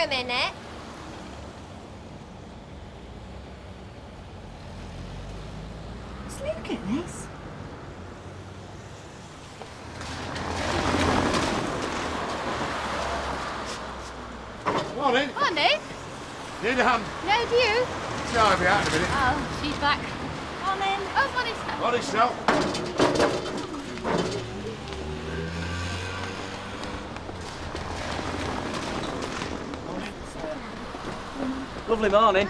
a minute. Just look at this. Morning. Morning. Need a hand? No, do you? Yeah, I'll be out in a minute. Oh, she's back. Morning. Oh, morning, Sal. Morning, Sal. Lovely morning.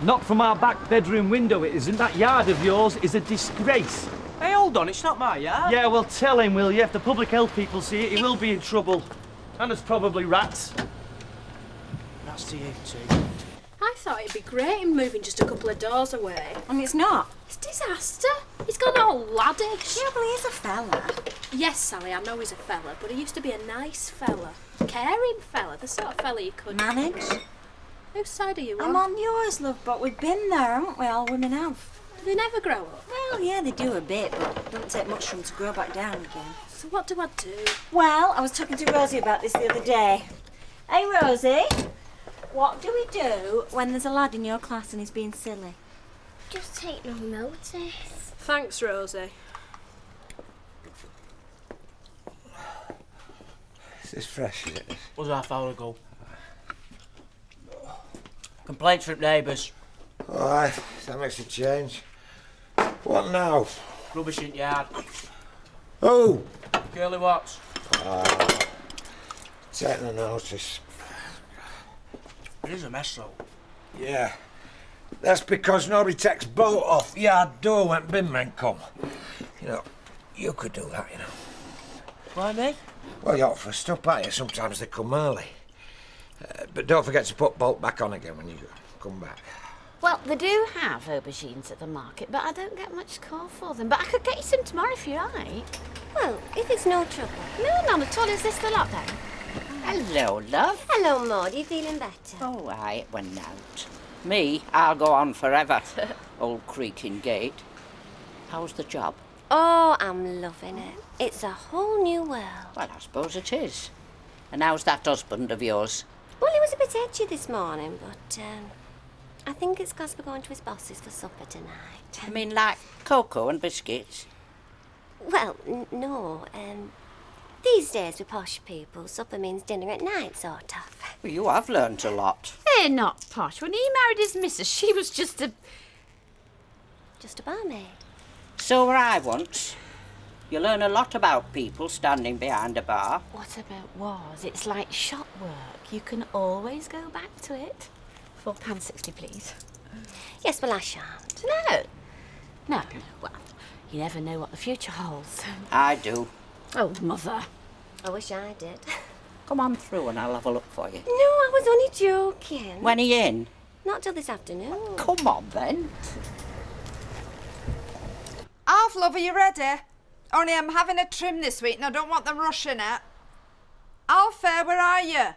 Not from our back bedroom window, it isn't. That yard of yours is a disgrace. Hey, hold on, it's not my yard. Yeah, well, tell him, will you? If the public health people see it, he will be in trouble. And there's probably rats. That's to you too. I thought it'd be great him moving just a couple of doors away. And it's not. It's disaster. He's gone all laddish. Yeah, well, he's a fella. Yes, Sally, I know he's a fella, but he used to be a nice fella. Caring fella, the sort of fella you could... Manage. Whose side are you on? I'm on yours, love, but we've been there, haven't we? All women have. They never grow up. Well, yeah, they do a bit, but it don't take much for them to grow back down again. So what do I do? Well, I was talking to Rosie about this the other day. Hey, Rosie, what do we do when there's a lad in your class and he's being silly? Just take no notice. Thanks, Rosie. Is this fresh, is it? Was half hour ago. Complaints from neighbours. All right, that makes a change. What now? Rubbish in yard. Oh! Curly Watts. Take no notice. It is a mess though. Yeah. That's because nobody takes bolt off yard door when bin men come. You know, you could do that, you know. Why me? Well, you ought for a stop, aren't you? Sometimes they come early. But don't forget to put bolt back on again when you come back. Well, they do have aubergines at the market, but I don't get much call for them. But I could get you some tomorrow if you like. Well, if it's no trouble. No, none at all. Is this the lot then? Hello, love. Hello, Maud. You feeling better? Oh, aye, it went out. Me, I'll go on forever. Old creaking gate. How's the job? Oh, I'm loving it. It's a whole new world. Well, I suppose it is. And how's that husband of yours? Well, he was a bit edgy this morning, but I think it's because we're going to his boss's for supper tonight. I mean, like cocoa and biscuits? Well, no. These days with posh people, supper means dinner at night, sort of. Well, you have learnt a lot. They're not posh. When he married his missus, she was just a... Just a barmaid. So were I once. You learn a lot about people standing behind a bar. What about was? It's like shop work. You can always go back to it. £4.60, please. Yes, well, I shan't. No. Well, you never know what the future holds. I do. Oh, Mother. I wish I did. Come on through and I'll have a look for you. No, I was only joking. When are you in? Not till this afternoon. Come on, then. Alf, love, are you ready? Only I'm having a trim this week and I don't want them rushing it. Alf, where are you?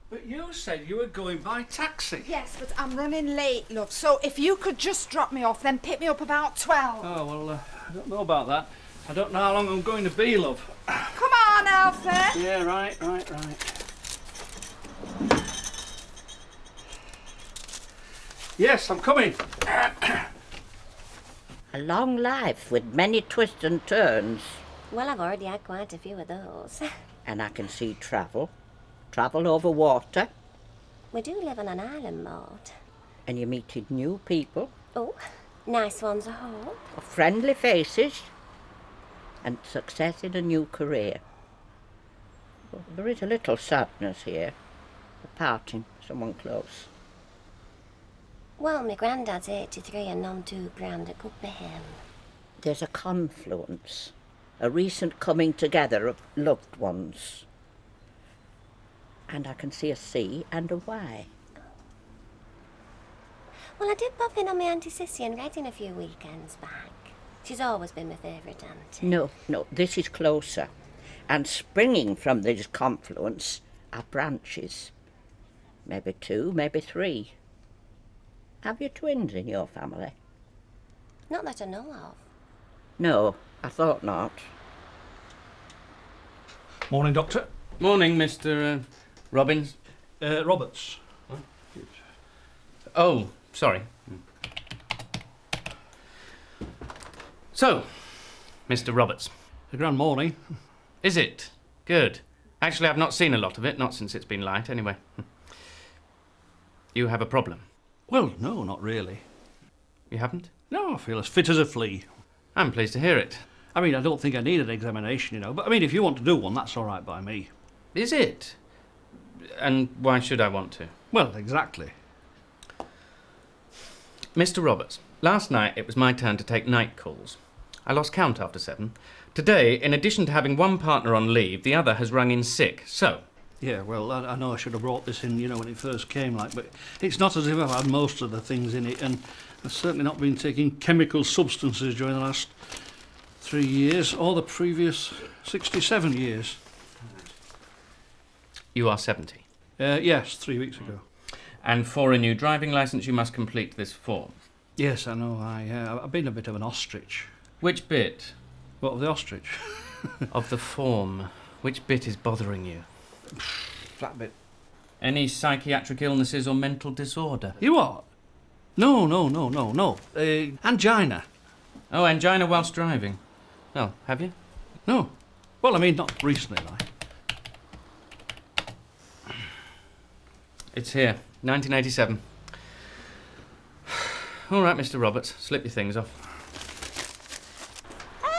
But you said you were going by taxi. Yes, but I'm running late, love. So if you could just drop me off, then pick me up about 12. Oh, well, I don't know about that. I don't know how long I'm going to be, love. Come on, Alfie. Yeah, right. Yes, I'm coming. A long life with many twists and turns. Well, I've already had quite a few of those. And I can see travel. Travel over water. We do live on an island, Maud. And you meeted new people. Oh, nice ones, I hope. Friendly faces. And success in a new career. Well, there is a little sadness here. The parting someone close. Well, my granddad's 83 and none too grand. It could be him. There's a confluence. A recent coming together of loved ones. And I can see a C and a Y. Well, I did pop in on my Auntie Sissy in Reading a few weekends back. She's always been my favourite auntie. No, this is closer. And springing from this confluence are branches. Maybe 2, maybe 3. Have you twins in your family? Not that I know of. No, I thought not. Morning, Doctor. Morning, Mr. Robbins. Roberts. Oh, sorry. So, Mr. Roberts. A grand morning. Is it? Good. Actually, I've not seen a lot of it, not since it's been light, anyway. You have a problem? Well, no, not really. You haven't? No, I feel as fit as a flea. I'm pleased to hear it. I mean, I don't think I need an examination, you know, but I mean, if you want to do one, that's all right by me. Is it? And why should I want to? Well, exactly. Mr. Roberts, last night it was my turn to take night calls. I lost count after 7. Today, in addition to having one partner on leave, the other has rung in sick, so... Yeah, well, I know I should have brought this in, you know, when it first came, like, but it's not as if I've had most of the things in it, and I've certainly not been taking chemical substances during the last 3 years, or the previous 67 years. You are 70? Yes, 3 weeks ago. And for a new driving licence, you must complete this form. Yes, I know, I've been a bit of an ostrich. Which bit? What, of the ostrich? Of the form. Which bit is bothering you? That bit. Any psychiatric illnesses or mental disorder? You what? No. Angina. Oh, angina whilst driving. Well, have you? No. Well, I mean, not recently, like. It's here, 1987. All right, Mr. Roberts, slip your things off.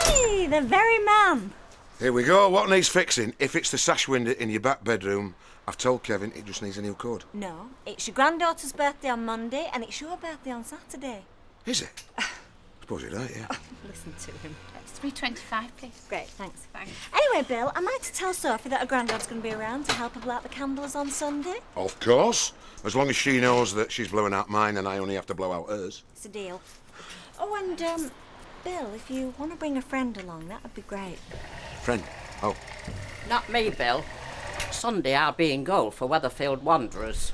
Hey, the very man. Here we go. What needs fixing? If it's the sash window in your back bedroom, I've told Kevin it just needs a new cord. No, it's your granddaughter's birthday on Monday and it's your birthday on Saturday. Is it? I suppose you're right, yeah. Listen to him. It's $3.25, please. Great, thanks. Thanks. Anyway, Bill, am I to tell Sophie that her granddad's going to be around to help her blow out the candles on Sunday? Of course. As long as she knows that she's blowing out mine and I only have to blow out hers. It's a deal. Oh, and, Bill, if you want to bring a friend along, that would be great. Friend? Oh. Not me, Bill. Sunday I'll be in goal for Weatherfield Wanderers.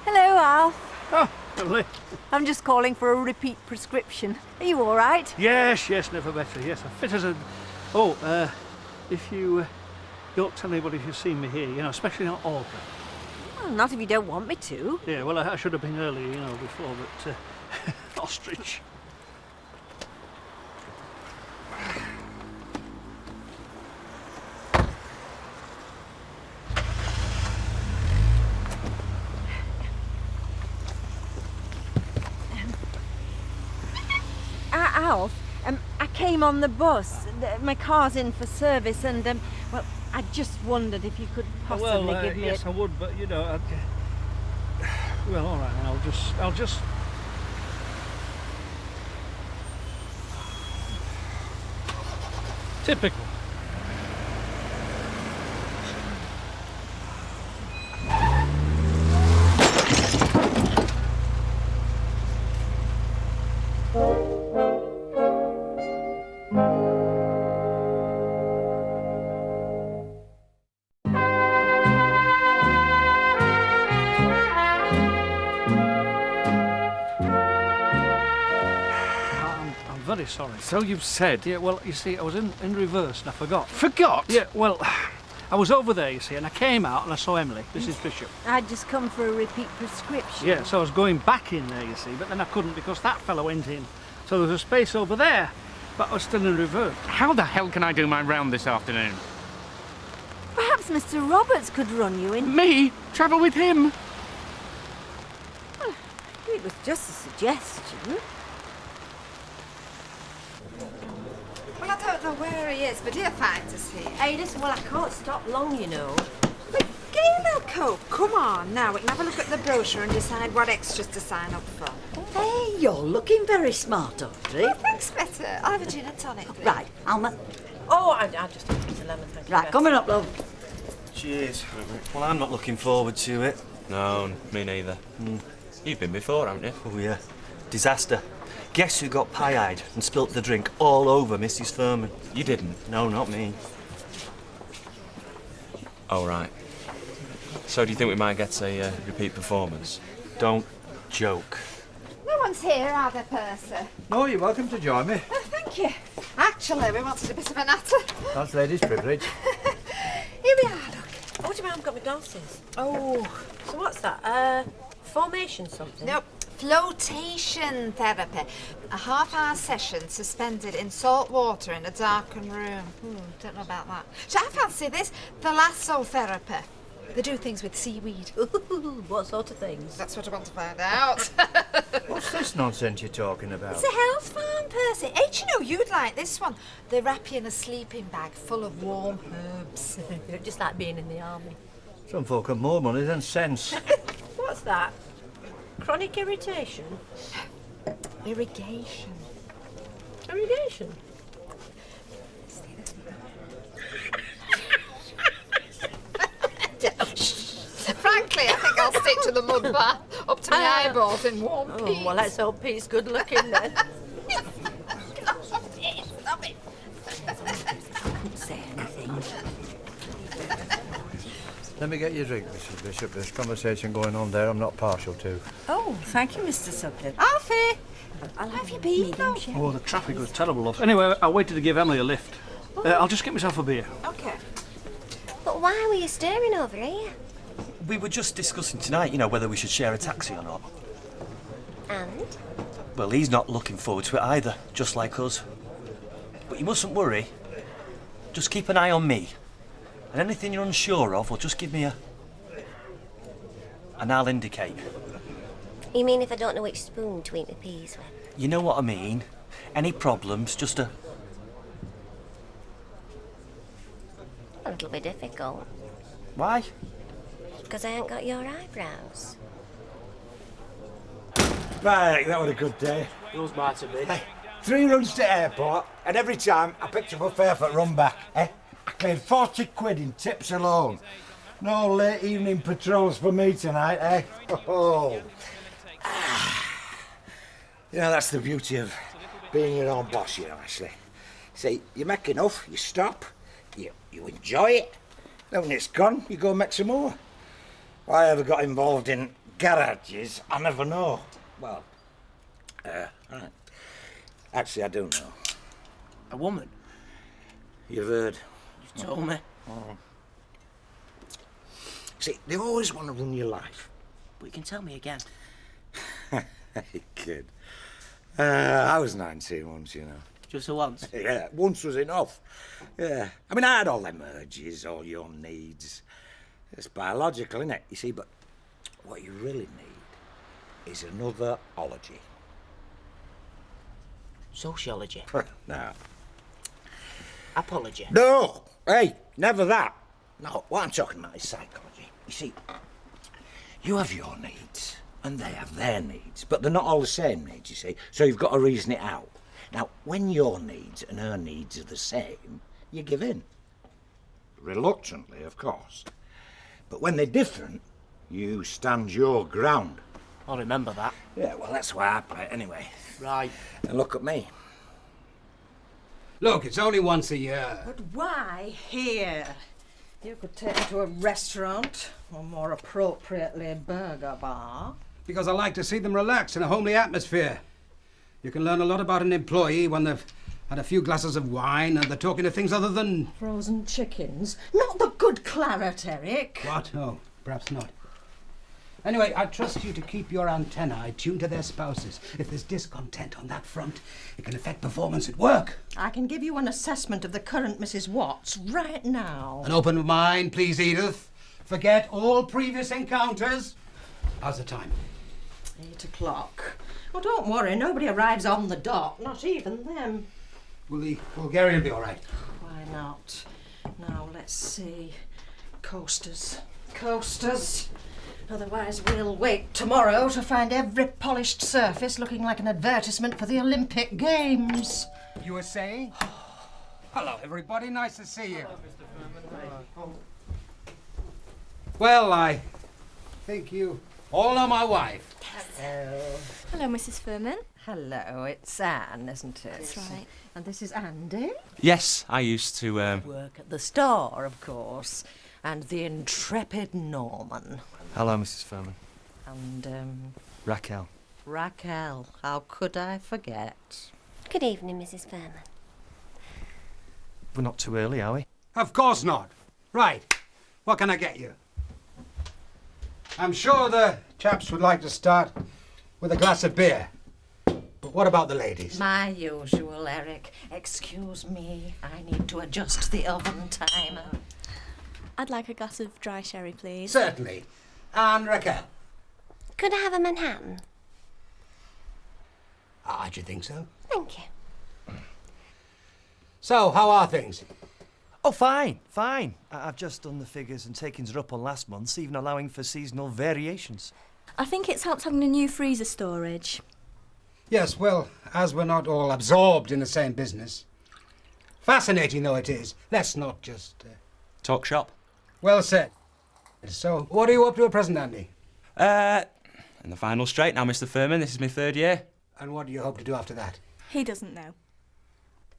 Hello, Alf. Oh, lovely. I'm just calling for a repeat prescription. Are you all right? Yes, never better. Yes, I'm fit as a... Oh, if you don't tell anybody if you've seen me here, you know, especially not Olga. Well, not if you don't want me to. Yeah, well, I should have been earlier, you know, before, but... ostrich. Alf, I came on the bus. My car's in for service and, well, I just wondered if you could possibly give me yes, I would, but, you know, well, all right, I'll just... Typical. Very sorry. So you've said? Yeah, well, you see, I was in reverse and I forgot. Forgot? Yeah, well, I was over there, you see, and I came out and I saw Emily, Mrs. Bishop. I'd just come for a repeat prescription. Yeah, so I was going back in there, you see, but then I couldn't because that fella went in. So there was a space over there, but I was still in reverse. How the hell can I do my round this afternoon? Perhaps Mr. Roberts could run you in. Me? Travel with him? Well, it was just a suggestion. Well, I don't know where he is, but he'll find us here. Hey, listen, well, I can't stop long, you know. But get your milk coat. Come on, now we can have a look at the brochure and decide what extras to sign up for. Hey, you're looking very smart, Audrey. Oh, thanks, better. I'll have a gin and tonic, please. Right, Alma. Oh, I'll just take a lemon, thank you. Right, coming up, love. Cheers. Well, I'm not looking forward to it. No, me neither. You've been before, haven't you? Oh, yeah. Disaster. Guess who got pie-eyed and spilt the drink all over Mrs. Furman? You didn't? No, not me. Oh, right. So do you think we might get a repeat performance? Don't joke. No one's here, are there, Purser? No, you're welcome to join me. Oh, thank you. Actually, Naturally, we wanted a bit of a natter. That's ladies' privilege. Here we are, look. Oh, what do you mean I haven't got my glasses? Oh, so what's that? Formation something? Nope. Flotation therapy. A half-hour session suspended in salt water in a darkened room. Don't know about that. So I fancy this. Thalassotherapy. They do things with seaweed. Ooh, what sort of things? That's what I want to find out. What's this nonsense you're talking about? It's a health farm, Percy. Hey, do you know, you'd like this one. They wrap you in a sleeping bag full of warm herbs. Just like being in the army. Some folk have more money than sense. What's that? Chronic irritation? Irrigation. Irrigation? Frankly, I think I'll stick to the mud bath up to my eyeballs in warm peat. Oh, well, let's hope Pete's good looking then. Stop it. Don't say anything. Let me get you a drink, Mrs. Bishop. There's conversation going on there I'm not partial to. Oh, thank you, Mr. Sutton. Alfie! I'll have you been, though? Oh, the traffic was terrible, love. Anyway, I waited to give Emily a lift. I'll just get myself a beer. Okay. But why were you staring over here? We were just discussing tonight, you know, whether we should share a taxi or not. And? Well, he's not looking forward to it either, just like us. But you mustn't worry. Just keep an eye on me. And anything you're unsure of, well, just give me and I'll indicate. You mean if I don't know which spoon to eat my peas with? You know what I mean? Any problems, just a... Well, it'll be difficult. Why? Because I ain't got your eyebrows. Right, that was a good day. Yours might have been. Hey, 3 runs to airport, and every time I picked up a fare for run back. Eh? I cleared 40 quid in tips alone. No late evening patrols for me tonight, eh? Oh. You know, that's the beauty of being your own boss, you know, Ashley. See, you make enough, you stop, you enjoy it. Then when it's gone, you go and make some more. Why I ever got involved in garages, I never know. Well, right. Actually, I do know. A woman? You've heard. You told me. Oh. See, they always want to run your life. But you can tell me again. Hey, kid. I was 19 once, you know. Just for once? Yeah, once was enough. Yeah. I mean, I had all them urges, all your needs. It's biological, isn't it? You see, but what you really need is another ology. Sociology? No. Apology? No! Hey, never that. No, what I'm talking about is psychology. You see, you have your needs, and they have their needs, but they're not all the same needs, you see, so you've got to reason it out. Now, when your needs and her needs are the same, you give in. Reluctantly, of course. But when they're different, you stand your ground. I'll remember that. Yeah, well, that's why I play it anyway. Right. And look at me. Look, it's only once a year. But why here? You could take me to a restaurant, or more appropriately, a burger bar. Because I like to see them relax in a homely atmosphere. You can learn a lot about an employee when they've had a few glasses of wine and they're talking of things other than... Frozen chickens. Not the good claret, Eric. What? Oh, perhaps not. Anyway, I trust you to keep your antennae tuned to their spouses. If there's discontent on that front, it can affect performance at work. I can give you an assessment of the current Mrs. Watts right now. An open mind, please, Edith. Forget all previous encounters. How's the time? 8 o'clock. Well, don't worry, nobody arrives on the dot, not even them. Will the Bulgarian be all right? Why not? Now, let's see. Coasters. Coasters. Otherwise, we'll wait tomorrow to find every polished surface looking like an advertisement for the Olympic Games. You were saying? Hello, everybody. Nice to see you. Well, I think you all know my wife. Hello. Hello, Mrs. Furman. Hello, it's Anne, isn't it? That's right. And this is Andy. Yes, I used to... Work at the Star, of course. And the intrepid Norman. Hello, Mrs. Furman. And, Raquel. Raquel, how could I forget? Good evening, Mrs. Furman. We're not too early, are we? Of course not. Right. What can I get you? I'm sure the chaps would like to start with a glass of beer. But what about the ladies? My usual, Eric. Excuse me, I need to adjust the oven timer. I'd like a glass of dry sherry, please. Certainly. And Raquel? Could I have a Manhattan? Ah, do you think so? Thank you. So, how are things? Oh, fine, fine. I've just done the figures and taken her up on last month's, even allowing for seasonal variations. I think it's helped having a new freezer storage. Yes, well, as we're not all absorbed in the same business. Fascinating though it is, let's not just... Talk shop. Well said. So, what are you up to at present, Andy? In the final straight now, Mr. Furman. This is my 3rd year. And what do you hope to do after that? He doesn't know.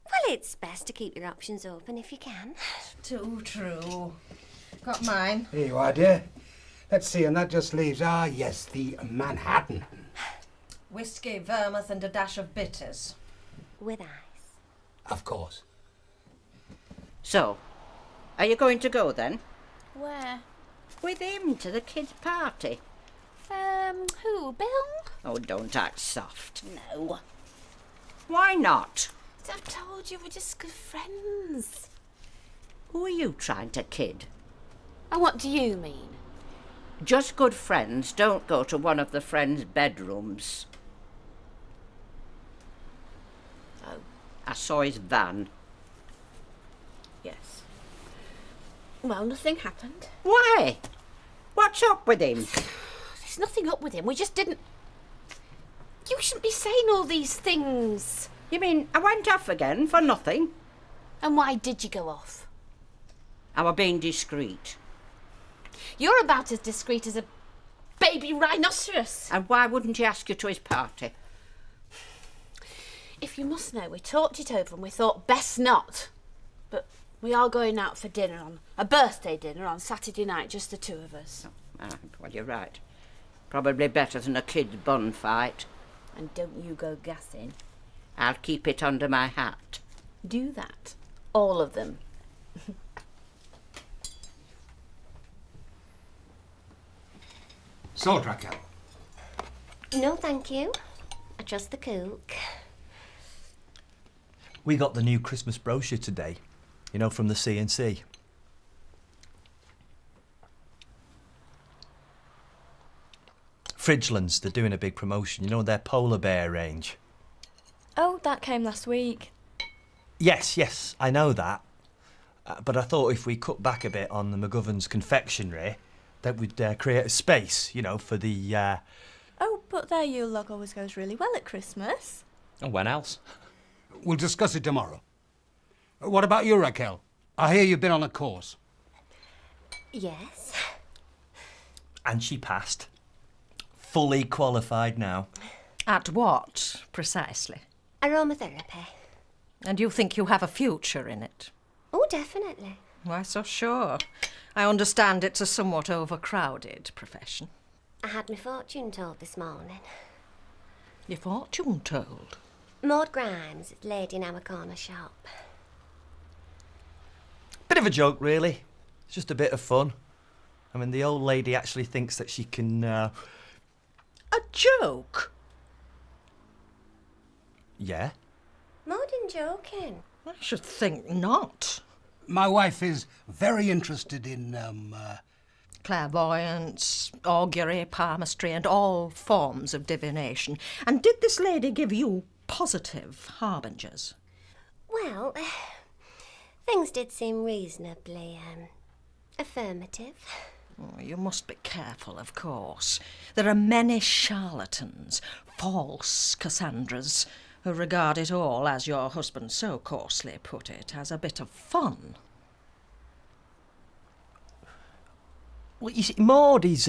Well, it's best to keep your options open if you can. Too true. Got mine. Here you are, dear. Let's see, and that just leaves, yes, the Manhattan. Whiskey, vermouth and a dash of bitters. With ice. Of course. So, are you going to go then? Where? With him to the kids' party. Who, Bill? Oh, don't act soft. No. Why not? I've told you we're just good friends. Who are you trying to kid? And what do you mean? Just good friends don't go to one of the friends' bedrooms. Oh. I saw his van. Yes. Well, nothing happened. Why? What's up with him? There's nothing up with him. We just didn't... You shouldn't be saying all these things. You mean I went off again for nothing? And why did you go off? I were being discreet. You're about as discreet as a baby rhinoceros. And why wouldn't he ask you to his party? If you must know, we talked it over and we thought best not. But we are going out for dinner, on a birthday dinner on Saturday night, just the two of us. Well, you're right. Probably better than a kid's bun fight. And don't you go gassing. I'll keep it under my hat. Do that. All of them. So, Raquel. No, thank you. I trust the cook. We got the new Christmas brochure today, you know, from the C&C. Fridgelands, they're doing a big promotion, you know, their polar bear range. Oh, that came last week. Yes, I know that. But I thought if we cut back a bit on the McGovern's confectionery, that would create a space, you know, for the... Oh, but their Yule log always goes really well at Christmas. And when else? We'll discuss it tomorrow. What about you, Raquel? I hear you've been on a course. Yes. And she passed. Fully qualified now. At what, precisely? Aromatherapy. And you think you have a future in it? Oh, definitely. Why so sure? I understand it's a somewhat overcrowded profession. I had my fortune told this morning. Your fortune told? Maud Grimes, lady in our corner shop. Bit of a joke, really. It's just a bit of fun. I mean, the old lady actually thinks that she can... A joke? Yeah? More than joking. I should think not. My wife is very interested in, Clairvoyance, augury, palmistry, and all forms of divination. And did this lady give you positive harbingers? Well, things did seem reasonably, affirmative. Oh, you must be careful, of course. There are many charlatans, false Cassandras, who regard it all, as your husband so coarsely put it, as a bit of fun. Well, you see, Maud is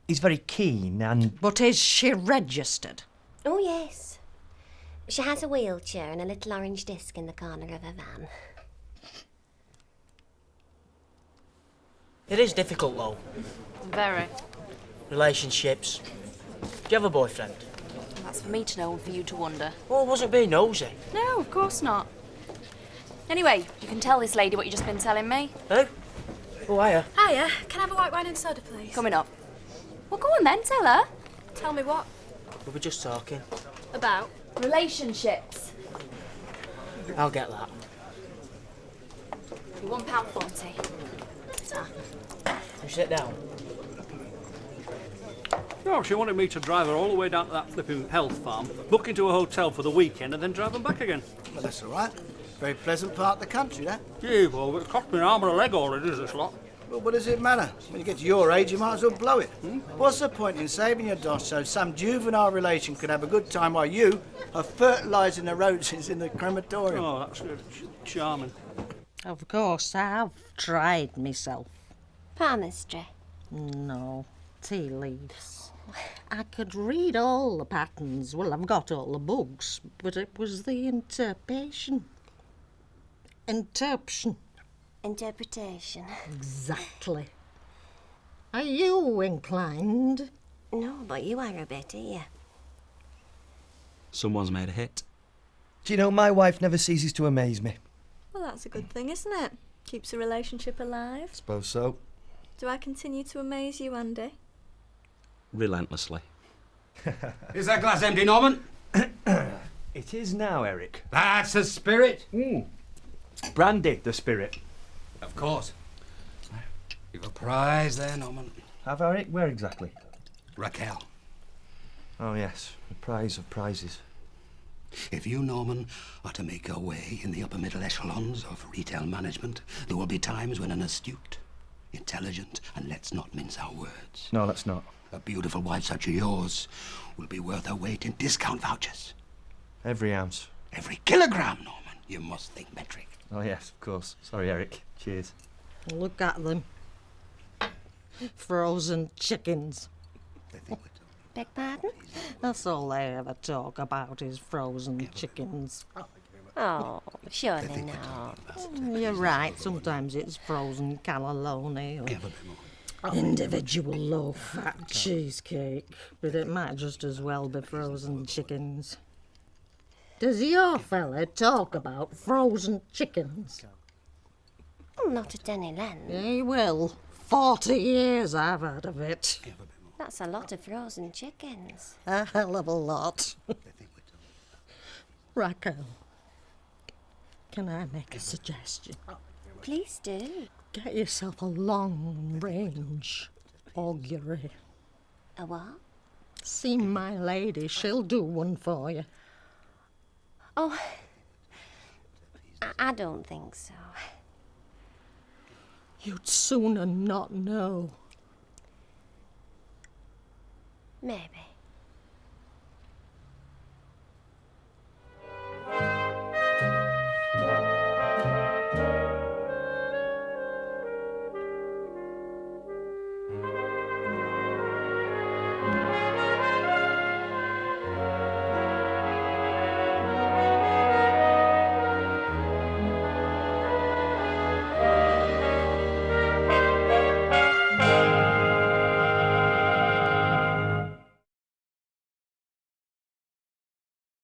very keen and... But is she registered? Oh, yes. She has a wheelchair and a little orange disc in the corner of her van. It is difficult, though. Very. Relationships. Do you have a boyfriend? That's for me to know and for you to wonder. Oh, I wasn't being nosy. No, of course not. Anyway, you can tell this lady what you've just been telling me. Who? Oh, hiya. Hiya, can I have a white wine and soda, please? Coming up. Well, go on then, tell her. Tell me what? We were just talking. About? Relationships. I'll get that. You're £1.40. You sit down. No, she wanted me to drive her all the way down to that flipping health farm, book into a hotel for the weekend, and then drive them back again. Well, that's all right. Very pleasant part of the country, that. Gee, well, it cost me an arm and a leg already, this lot. Well, what does it matter? When you get to your age, you might as well blow it. What's the point in saving your dosh so some juvenile relation can have a good time while you are fertilising the roses in the crematorium? Oh, that's good. Charming. Of course, I've tried myself. Palmistry? No, tea leaves. I could read all the patterns. Well, I've got all the books, but it was the interpretation. Interpretation. Exactly. Are you inclined? No, but you are a bit, are you? Someone's made a hit. Do you know, my wife never ceases to amaze me. Well, that's a good thing, isn't it? Keeps a relationship alive. Suppose so. Do I continue to amaze you, Andy? Relentlessly. Is that glass empty, Norman? It is now, Eric. That's the spirit. Brandy, the spirit. Of course. You've a prize there, Norman. Have I, Eric? Where exactly? Raquel. Oh, yes. The prize of prizes. If you, Norman, are to make your way in the upper middle echelons of retail management, there will be times when an astute, intelligent, and let's not mince our words. No, let's not. A beautiful wife such as yours will be worth her weight in discount vouchers. Every ounce. Every kilogram, Norman. You must think metric. Oh, yes, of course. Sorry, Eric. Cheers. Look at them. Frozen chickens. Beg pardon? That's all they ever talk about is frozen chickens. Oh, surely not. You're right, sometimes it's frozen cannelloni or individual low-fat cheesecake, but it might just as well be frozen chickens. Does your fella talk about frozen chickens? Well, not at any length. He will. 40 years I've heard of it. That's a lot of frozen chickens. A hell of a lot. Raquel, can I make a suggestion? Please do. Get yourself a long-range augury. A what? See my lady, she'll do one for you. Oh, I don't think so. You'd sooner not know. Maybe.